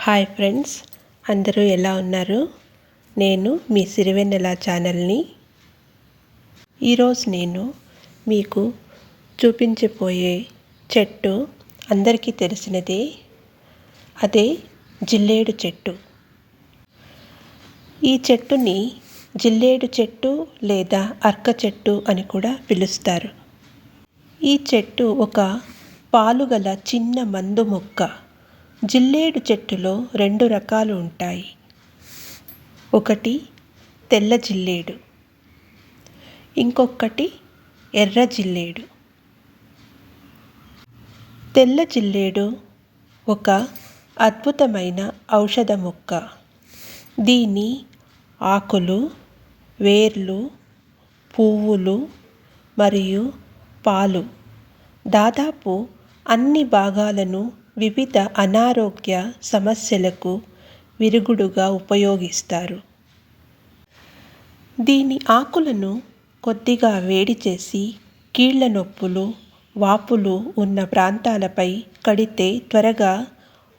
Hi friends, అందరూ ఎలా ఉన్నారు? నేను మీ సిరివెన్నెల ఛానల్ని. ఈరోజు నేను మీకు చూపించబోయే చెట్టు అందరికీ తెలిసినదే, అదే జిల్లేడు చెట్టు. ఈ చెట్టుని జిల్లేడు చెట్టు లేదా అర్క చెట్టు అని కూడా పిలుస్తారు. ఈ చెట్టు ఒక పాలుగల చిన్న మందు మొక్క. జిల్లేడు చెట్టులో 2 రకాలు ఉంటాయి. ఒకటి తెల్ల జిల్లేడు, ఇంకొకటి ఎర్ర జిల్లేడు. తెల్ల జిల్లేడు ఒక అద్భుతమైన ఔషధ మొక్క. దీని ఆకులు, వేర్లు, పువ్వులు మరియు పాలు దాదాపు అన్ని భాగాలను వివిధ అనారోగ్య సమస్యలకు విరుగుడుగా ఉపయోగిస్తారు. దీని ఆకులను కొద్దిగా వేడి చేసి కీళ్ళ నొప్పులు, వాపులు ఉన్న ప్రాంతాలపై కడితే త్వరగా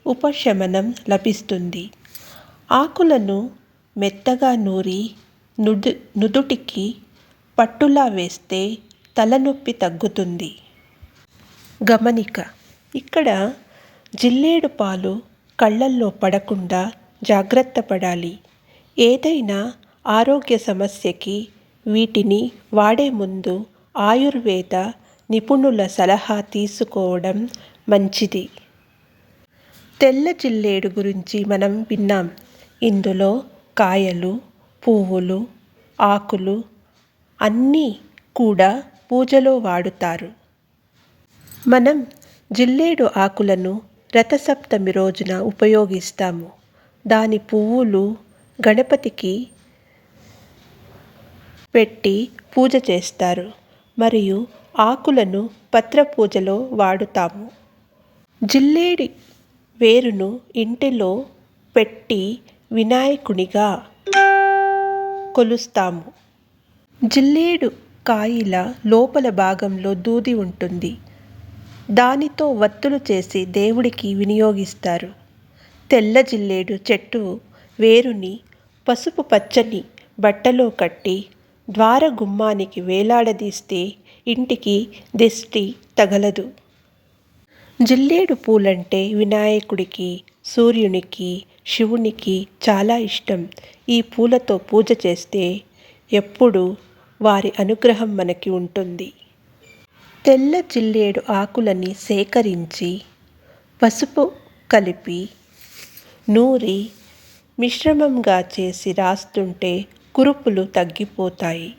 ఉపశమనం లభిస్తుంది. ఆకులను మెత్తగా నూరి నుదుటికి పట్టులా వేస్తే తలనొప్పి తగ్గుతుంది. గమనిక: ఇక్కడ జిల్లేడు పాలు కళ్ళల్లో పడకుండా జాగ్రత్త పడాలి. ఏదైనా ఆరోగ్య సమస్యకి వీటిని వాడే ముందు ఆయుర్వేద నిపుణుల సలహా తీసుకోవడం మంచిది. తెల్ల జిల్లేడు గురించి మనం విన్నాం. ఇందులో కాయలు, పువ్వులు, ఆకులు అన్నీ కూడా పూజలో వాడుతారు. మనం జిల్లేడు ఆకులను రథసప్తమి రోజున ఉపయోగిస్తాము. దాని పువ్వులు గణపతికి పెట్టి పూజ చేస్తారు మరియు ఆకులను పత్ర పూజలో వాడుతాము. జిల్లేడి వేరును ఇంటిలో పెట్టి వినాయకునిగా కొలుస్తాము. జిల్లేడు కాయల లోపల భాగంలో దూది ఉంటుంది. దానితో వత్తులు చేసి దేవుడికి వినియోగిస్తారు. తెల్ల జిల్లేడు చెట్టు వేరుని పసుపు పచ్చని బట్టలో కట్టి ద్వార గుమ్మానికి వేలాడదీస్తే ఇంటికి దిష్టి తగలదు. జిల్లేడు పూలంటే వినాయకుడికి, సూర్యునికి, శివునికి చాలా ఇష్టం. ఈ పూలతో పూజ చేస్తే ఎప్పుడూ వారి అనుగ్రహం మనకి ఉంటుంది. తెల్ల జిల్లేడు ఆకులని సేకరించి పసుపు కలిపి నూరి మిశ్రమంగా చేసి రాస్తుంటే కురుపులు తగ్గిపోతాయి.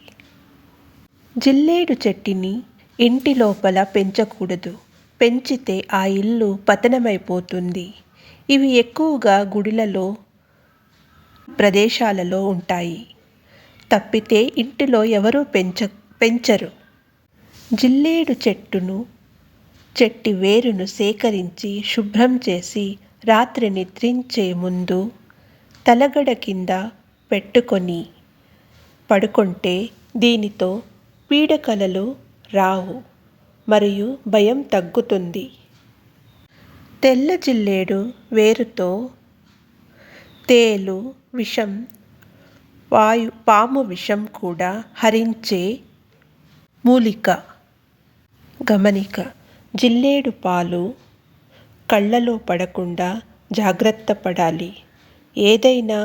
జిల్లేడు చెట్టుని ఇంటి లోపల పెంచకూడదు. పెంచితే ఆ ఇల్లు పతనమైపోతుంది. ఇవి ఎక్కువగా గుడిలలో, ప్రదేశాలలో ఉంటాయి. తప్పితే ఇంటిలో ఎవరూ పెంచరు. జిల్లేడు చెట్టు వేరును సేకరించి శుభ్రం చేసి రాత్రి నిద్రించే ముందు తలగడ కింద పెట్టుకొని పడుకుంటే దీనితో పీడకలలు రావు మరియు భయం తగ్గుతుంది. తెల్ల జిల్లేడు వేరుతో తేలు విషం, పాము విషం కూడా హరించే మూలిక. గమనిక: జిల్లేడు పాలు కళ్ళలో పడకుండా జాగ్రత్త పడాలి. ఏదైనా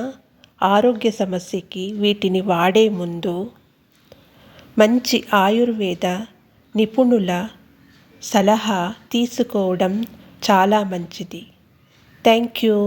ఆరోగ్య సమస్యకి వీటిని వాడే ముందు మంచి ఆయుర్వేద నిపుణుల సలహా తీసుకోవడం చాలా మంచిది. Thank you.